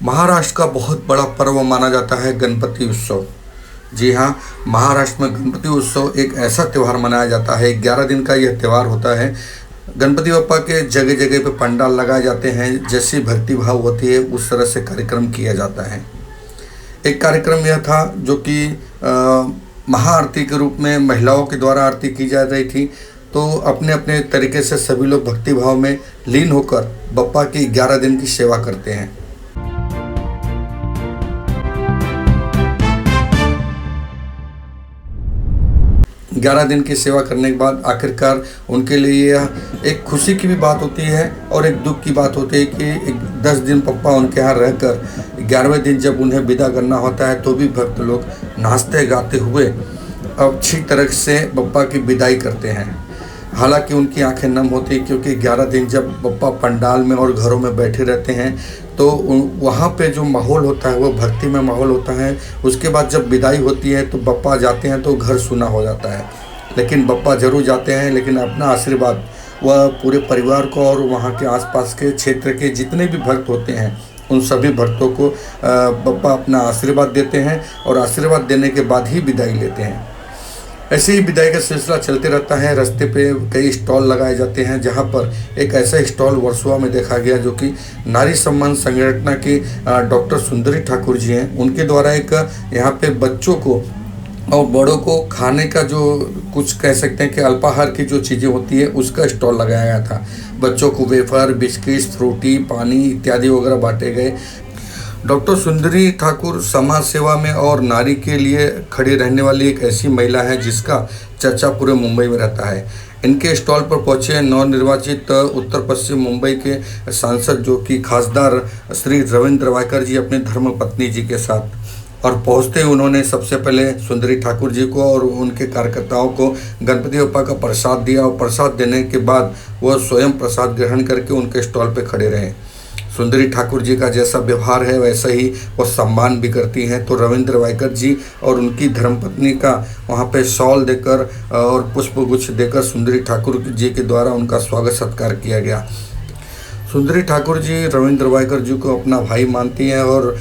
महाराष्ट्र का बहुत बड़ा पर्व माना जाता है गणपति उत्सव। जी हाँ, महाराष्ट्र में गणपति उत्सव एक ऐसा त्यौहार मनाया जाता है। 11 दिन का यह त्यौहार होता है। गणपति बप्पा के जगह जगह पे पंडाल लगाए जाते हैं। जैसी भक्ति भाव होती है उस तरह से कार्यक्रम किया जाता है। एक कार्यक्रम यह था जो कि महाआरती के रूप में महिलाओं के द्वारा आरती की जा रही थी। तो अपने अपने तरीके से सभी लोग भक्ति भाव में लीन होकर बप्पा की 11 दिन की सेवा करते हैं। 11 दिन की सेवा करने के बाद आखिरकार उनके लिए यह एक खुशी की भी बात होती है और एक दुख की बात होती है कि 10 दिन बप्पा उनके यहाँ रहकर 11वें दिन जब उन्हें विदा करना होता है तो भी भक्त लोग नाचते गाते हुए अच्छी तरह से बप्पा की विदाई करते हैं। हालांकि उनकी आंखें नम होती है क्योंकि 11 दिन जब बप्पा पंडाल में और घरों में बैठे रहते हैं तो वहाँ पे जो माहौल होता है वो भक्ति में माहौल होता है। उसके बाद जब विदाई होती है तो बप्पा जाते हैं तो घर सूना हो जाता है। लेकिन बप्पा जरूर जाते हैं, लेकिन अपना आशीर्वाद वह पूरे परिवार को और वहाँ के आसपास के क्षेत्र के जितने भी भक्त होते हैं उन सभी भक्तों को बप्पा अपना आशीर्वाद देते हैं और आशीर्वाद देने के बाद ही विदाई लेते हैं। ऐसे ही विदाई का सिलसिला चलते रहता है। रास्ते पे कई स्टॉल लगाए जाते हैं, जहां पर एक ऐसा स्टॉल वर्सोवा में देखा गया जो कि नारी सम्मान संगठन की डॉक्टर सुंदरी ठाकुर जी हैं। उनके द्वारा एक यहाँ पे बच्चों को और बड़ों को खाने का जो कुछ कह सकते हैं कि अल्पाहार की जो चीज़ें होती है उसका स्टॉल लगाया गया था। बच्चों को वेफर, बिस्किट, फ्रूटी, पानी इत्यादि वगैरह बांटे गए। डॉक्टर सुंदरी ठाकुर समाज सेवा में और नारी के लिए खड़ी रहने वाली एक ऐसी महिला है जिसका चर्चा पूरे मुंबई में रहता है। इनके स्टॉल पर पहुंचे नवनिर्वाचित उत्तर पश्चिम मुंबई के सांसद जो कि खासदार श्री रविंद्र वायकर जी अपने धर्मपत्नी जी के साथ, और पहुंचते ही उन्होंने सबसे पहले सुंदरी ठाकुर जी को और उनके कार्यकर्ताओं को गणपति बप्पा का प्रसाद दिया और प्रसाद देने के बाद वह स्वयं प्रसाद ग्रहण करके उनके स्टॉल पर खड़े रहे। सुंदरी ठाकुर जी का जैसा व्यवहार है वैसा ही वो सम्मान भी करती हैं। तो रविंद्र वायकर जी और उनकी धर्मपत्नी का वहाँ पे शॉल देकर और पुष्पगुच्छ देकर सुंदरी ठाकुर जी के द्वारा उनका स्वागत सत्कार किया गया। सुंदरी ठाकुर जी रविंद्र वायकर जी को अपना भाई मानती हैं और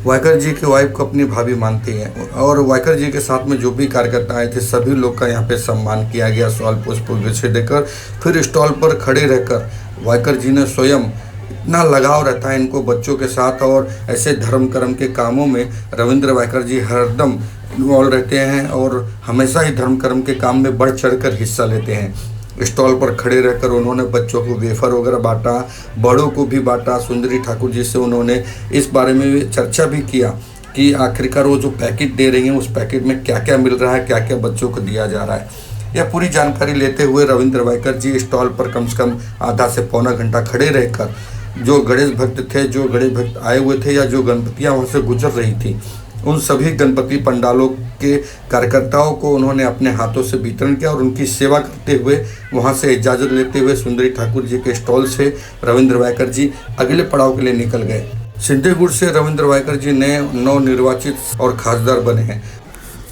वायकर जी की वाइफ को अपनी भाभी मानती हैं। और वायकर जी के साथ में जो भी कार्यकर्ता आए थे सभी लोग का यहाँ पे सम्मान किया गया शॉल पुष्पगुच्छ देकर। फिर स्टॉल पर खड़े रहकर वायकर जी ने स्वयं, इतना लगाव रहता है इनको बच्चों के साथ और ऐसे धर्म कर्म के कामों में रविंद्र वायकर जी हरदम इन्वॉल्व रहते हैं और हमेशा ही धर्म कर्म के काम में बढ़ चढ़कर हिस्सा लेते हैं। स्टॉल पर खड़े रहकर उन्होंने बच्चों को वेफर वगैरह बांटा, बड़ों को भी बांटा। सुंदरी ठाकुर जी से उन्होंने इस बारे में चर्चा भी किया कि आखिरकार वो जो पैकेट दे रही हैं उस पैकेट में क्या क्या मिल रहा है, क्या क्या बच्चों को दिया जा रहा है। यह पूरी जानकारी लेते हुए रविंद्र वायकर जी स्टॉल पर कम से कम आधा से पौना घंटा खड़े रहकर जो गणेश भक्त थे, जो गणेश भक्त आए हुए थे या जो गणपतियाँ वहाँ से गुजर रही थी, उन सभी गणपति पंडालों के कार्यकर्ताओं को उन्होंने अपने हाथों से वितरण किया और उनकी सेवा करते हुए वहाँ से इजाज़त लेते हुए सुंदरी ठाकुर जी के स्टॉल से रविंद्र वायकर जी अगले पड़ाव के लिए निकल गए। सिंधेगुड़ से रविंद्र वायकर जी नए नवनिर्वाचित और खासदार बने हैं।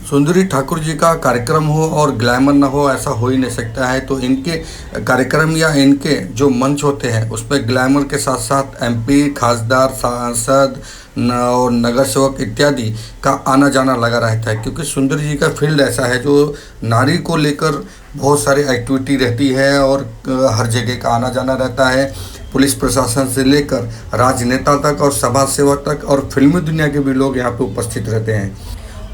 सुंदरी ठाकुर जी का कार्यक्रम हो और ग्लैमर ना हो ऐसा हो ही नहीं सकता है। तो इनके कार्यक्रम या इनके जो मंच होते हैं उस पर ग्लैमर के साथ साथ एमपी, खासदार, सांसद और नगर सेवक इत्यादि का आना जाना लगा रहता है, क्योंकि सुंदरी जी का फील्ड ऐसा है जो नारी को लेकर बहुत सारी एक्टिविटी रहती है और हर जगह का आना जाना रहता है। पुलिस प्रशासन से लेकर राजनेता तक और समाज सेवा तक और फिल्मी दुनिया के भी लोग यहाँ पे उपस्थित रहते हैं।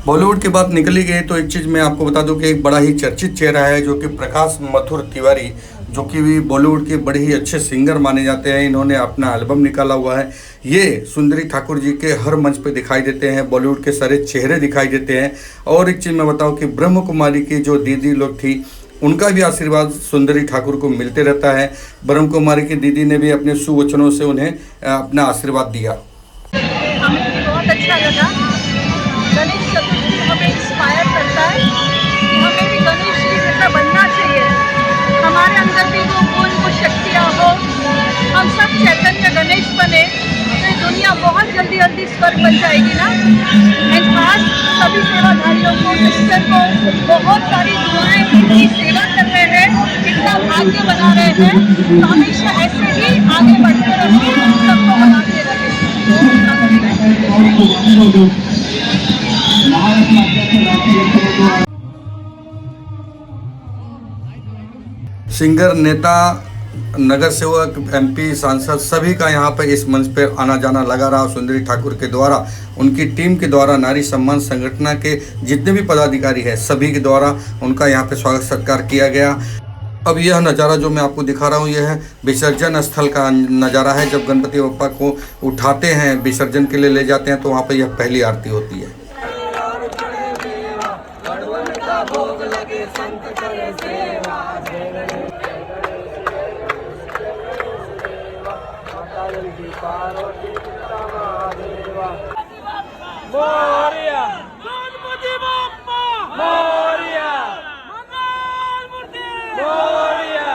बॉलीवुड की बात निकली गई तो एक चीज़ मैं आपको बता दूं कि एक बड़ा ही चर्चित चेहरा है जो कि प्रकाश मथुर तिवारी, जो कि भी बॉलीवुड के बड़े ही अच्छे सिंगर माने जाते हैं। इन्होंने अपना एल्बम निकाला हुआ है। ये सुंदरी ठाकुर जी के हर मंच पे दिखाई देते हैं, बॉलीवुड के सारे चेहरे दिखाई देते हैं। और एक चीज़ मैं बताऊँ कि ब्रह्म कुमारी की जो दीदी लोग थी उनका भी आशीर्वाद सुंदरी ठाकुर को मिलते रहता है। ब्रह्म कुमारी की दीदी ने भी अपने सुवचनों से उन्हें अपना आशीर्वाद दिया। हमें बहुत अच्छा लगा। गणेश चतुर्थी हमें इंस्पायर करता है कि हमें भी गणेश जी जैसा बनना चाहिए। हमारे अंदर भी वो गुण, वो शक्तियाँ हो, हम सब चैतन्य गणेश बने तो ये दुनिया बहुत जल्दी जल्दी स्वर्ग बन जाएगी ना। एंड खास सभी सेवाधारियों को, सिस्टर को बहुत सारी दुआएं, इनकी सेवा कर रहे हैं, इतना भाग्य बना रहे हैं। तो हमेशा ऐसे ही आगे बढ़ते रहिए, सबको बनाते रहिए। सिंगर, नेता, नगर सेवक, एमपी, सांसद सभी का यहाँ पर इस मंच पर आना जाना लगा रहा। सुंदरी ठाकुर के द्वारा, उनकी टीम के द्वारा, नारी सम्मान संगठन के जितने भी पदाधिकारी हैं सभी के द्वारा उनका यहाँ पे स्वागत सत्कार किया गया। अब यह नज़ारा जो मैं आपको दिखा रहा हूँ यह है विसर्जन स्थल का नज़ारा है। जब गणपति बप्पा को उठाते हैं, विसर्जन के लिए ले जाते हैं, तो वहाँ पर यह पहली आरती होती है। मोरिया गणपति बप्पा मोरिया मंगल मूर्ति मोरिया।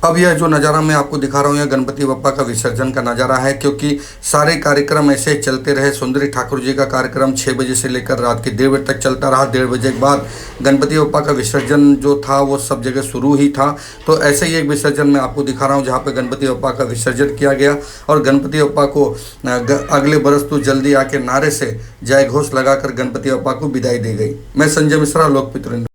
अब यह जो नज़ारा मैं आपको दिखा रहा हूँ यह गणपति बप्पा का विसर्जन का नज़ारा है, क्योंकि सारे कार्यक्रम ऐसे चलते रहे। सुंदरी ठाकुर जी का कार्यक्रम 6 बजे से लेकर रात के 1:30 बजे तक चलता रहा। 1:30 बजे के बाद गणपति बप्पा का विसर्जन जो था वो सब जगह शुरू ही था। तो ऐसे ही एक विसर्जन मैं आपको दिखा रहा हूँ जहाँ पे गणपति बप्पा का विसर्जन किया गया और गणपति बप्पा को अगले बरस तू जल्दी आके नारे से जय घोष लगाकर गणपति बप्पा को विदाई दी गई। मैं संजय मिश्रा, लोकमित्र।